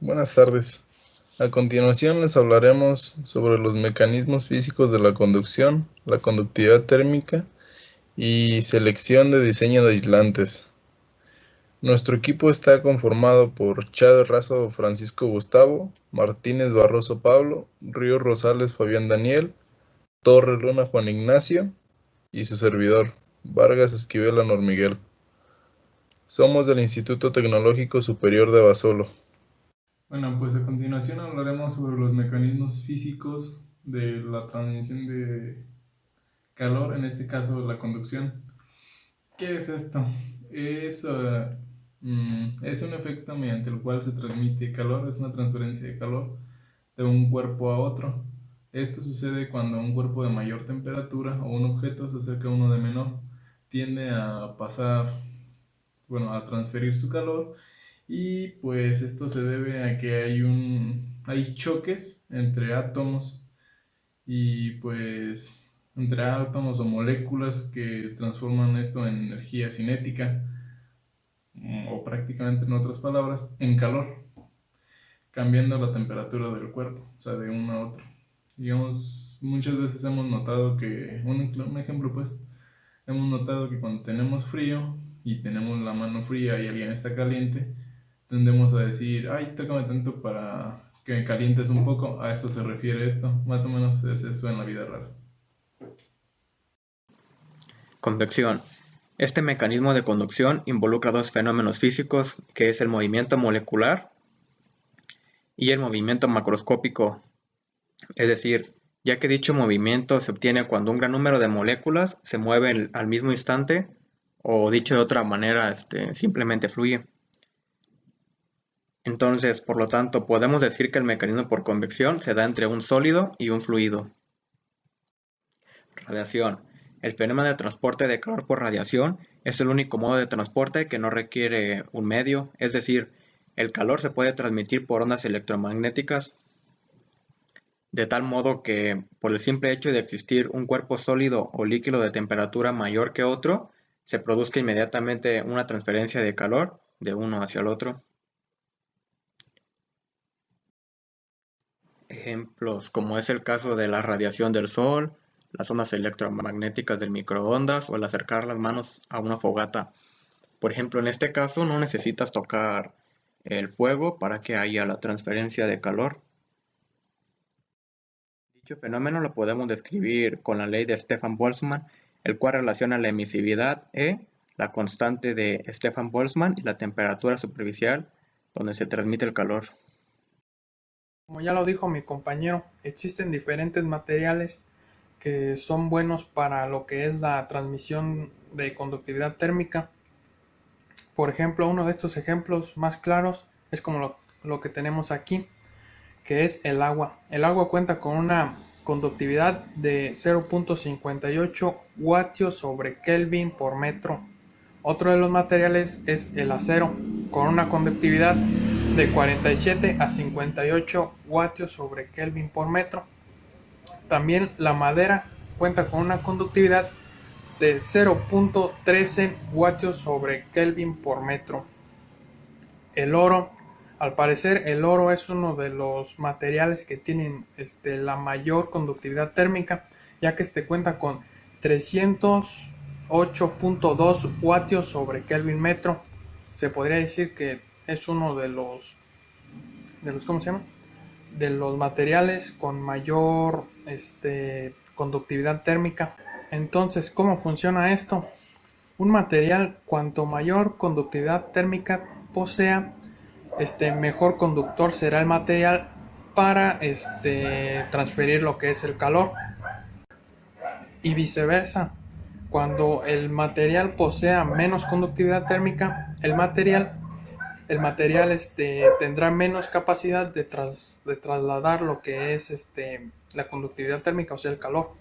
Buenas tardes. A continuación les hablaremos sobre los mecanismos físicos de la conducción, la conductividad térmica y selección de diseño de aislantes. Nuestro equipo está conformado por Chávez Razo Francisco Gustavo, Martínez Barroso Pablo, Ríos Rosales Fabián Daniel, Torre Luna Juan Ignacio y su servidor, Vargas Esquivel Anor Miguel. Somos del Instituto Tecnológico Superior de Basolo. Bueno, pues a continuación hablaremos sobre los mecanismos físicos de la transmisión de calor, en este caso la conducción. ¿Qué es esto? Es, uh, es un efecto mediante el cual se transmite calor, es una transferencia de calor de un cuerpo a otro. Esto sucede cuando un cuerpo de mayor temperatura o un objeto se acerca a uno de menor. Tiende a pasar, a transferir su calor y pues esto se debe a que hay choques entre átomos y pues entre átomos o moléculas que transforman esto en energía cinética o prácticamente en otras palabras en calor, cambiando la temperatura del cuerpo, o sea, de uno a otro. Digamos, muchas veces hemos notado que, un ejemplo pues, hemos notado que cuando tenemos frío y tenemos la mano fría y alguien está caliente, tendemos a decir, ay, tócame tanto para que me calientes un poco. A esto se refiere esto. Más o menos es eso en la vida real. Convección. Este mecanismo de conducción involucra dos fenómenos físicos, que es el movimiento molecular y el movimiento macroscópico. Es decir, ya que dicho movimiento se obtiene cuando un gran número de moléculas se mueven al mismo instante, o dicho de otra manera, simplemente fluye. Entonces, por lo tanto, podemos decir que el mecanismo por convección se da entre un sólido y un fluido. Radiación. El fenómeno de transporte de calor por radiación es el único modo de transporte que no requiere un medio, es decir, el calor se puede transmitir por ondas electromagnéticas, de tal modo que, por el simple hecho de existir un cuerpo sólido o líquido de temperatura mayor que otro, se produzca inmediatamente una transferencia de calor de uno hacia el otro. Ejemplos como es el caso de la radiación del sol, las ondas electromagnéticas del microondas o el acercar las manos a una fogata. Por ejemplo, en este caso no necesitas tocar el fuego para que haya la transferencia de calor. Dicho fenómeno lo podemos describir con la ley de Stefan-Boltzmann, el cual relaciona la emisividad E, la constante de Stefan-Boltzmann, y la temperatura superficial donde se transmite el calor. Como ya lo dijo mi compañero, existen diferentes materiales que son buenos para lo que es la transmisión de conductividad térmica. Por ejemplo, uno de estos ejemplos más claros es como lo que tenemos aquí, que es el agua. El agua cuenta con una conductividad de 0.58 vatios sobre Kelvin por metro. Otro de los materiales es el acero, con una conductividad de 47 a 58 vatios sobre Kelvin por metro. También la madera cuenta con una conductividad de 0.13 vatios sobre Kelvin por metro. El oro, al parecer el oro es uno de los materiales que tienen la mayor conductividad térmica, ya que cuenta con 308.2 vatios sobre Kelvin metro. Se podría decir que es uno de los ¿cómo se llama? De los materiales con mayor conductividad térmica. Entonces, ¿cómo funciona esto? Un material, cuanto mayor conductividad térmica posea, mejor conductor será el material para transferir lo que es el calor. Y viceversa, cuando el material posea menos conductividad térmica, el material tendrá menos capacidad de trasladar lo que es la conductividad térmica, o sea, el calor.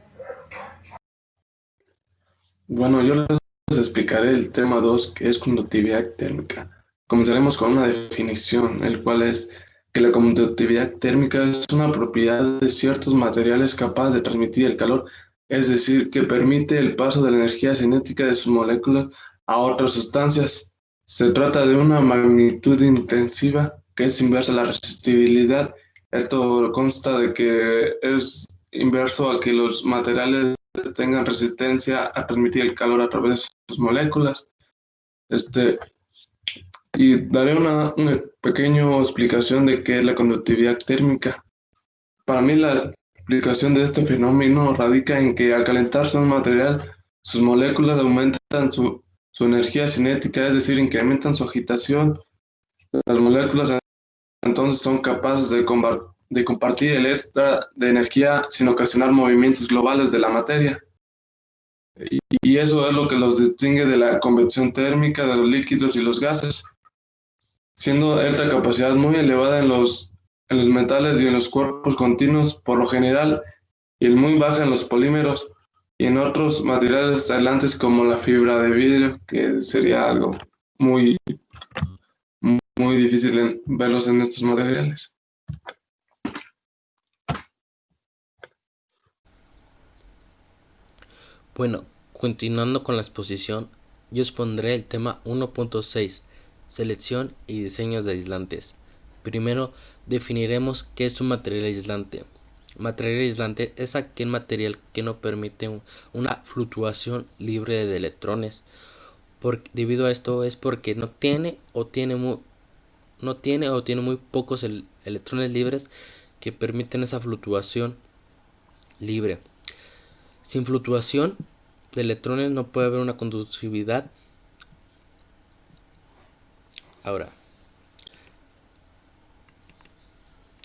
Bueno, yo les explicaré el tema 2, que es conductividad térmica. Comenzaremos con una definición, el cual es que la conductividad térmica es una propiedad de ciertos materiales capaz de transmitir el calor, es decir, que permite el paso de la energía cinética de sus moléculas a otras sustancias. Se trata de una magnitud intensiva que es inversa a la resistibilidad. Esto consta de que es inverso a que los materiales tengan resistencia a transmitir el calor a través de sus moléculas. Y daré una pequeña explicación de qué es la conductividad térmica. Para mí la explicación de este fenómeno radica en que al calentarse un material, sus moléculas aumentan su energía cinética, es decir, incrementan su agitación. Las moléculas entonces son capaces de compartir el extra de energía sin ocasionar movimientos globales de la materia. Y eso es lo que los distingue de la convección térmica de los líquidos y los gases, siendo esta capacidad muy elevada en los metales y en los cuerpos continuos por lo general, y es muy baja en los polímeros y en otros materiales aislantes como la fibra de vidrio, que sería algo muy, muy difícil verlos en estos materiales. Bueno, continuando con la exposición, yo expondré el tema 1.6, selección y diseños de aislantes. Primero, definiremos qué es un material aislante. Material aislante es aquel material que no permite una fluctuación libre de electrones. Debido a esto es porque no tiene o tiene muy pocos electrones libres que permiten esa fluctuación libre. Sin fluctuación de electrones no puede haber una conductividad. Ahora,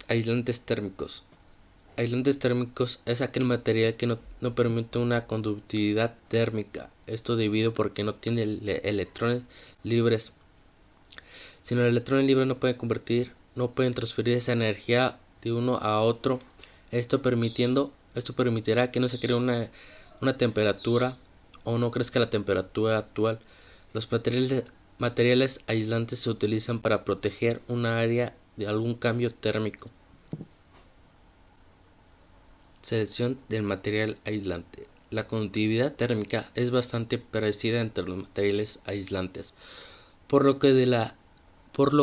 aislantes térmicos. Aislantes térmicos es aquel material que no permite una conductividad térmica. Esto debido porque no tiene electrones libres. Si los electrones libres no pueden transferir esa energía de uno a otro. Esto permitirá que no se cree una temperatura o no crezca la temperatura actual. Los materiales aislantes se utilizan para proteger una área de algún cambio térmico. Selección del material aislante. La conductividad térmica es bastante parecida entre los materiales aislantes, por lo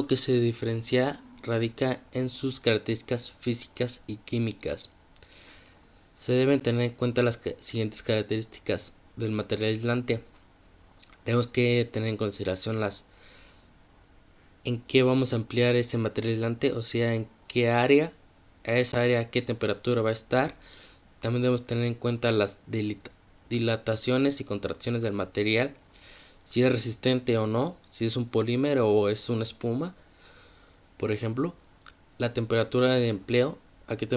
que se diferencia radica en sus características físicas y químicas. Se deben tener en cuenta las siguientes características del material aislante. Tenemos que tener en consideración en qué vamos a emplear ese material aislante, o sea, en qué área, a esa área, a qué temperatura va a estar. También debemos tener en cuenta las dilataciones y contracciones del material, si es resistente o no, si es un polímero o es una espuma. Por ejemplo, la temperatura de empleo, qué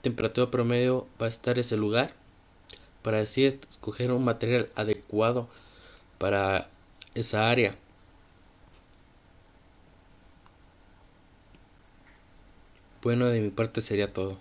temperatura promedio va a estar ese lugar, para así escoger un material adecuado para esa área. Bueno, de mi parte sería todo.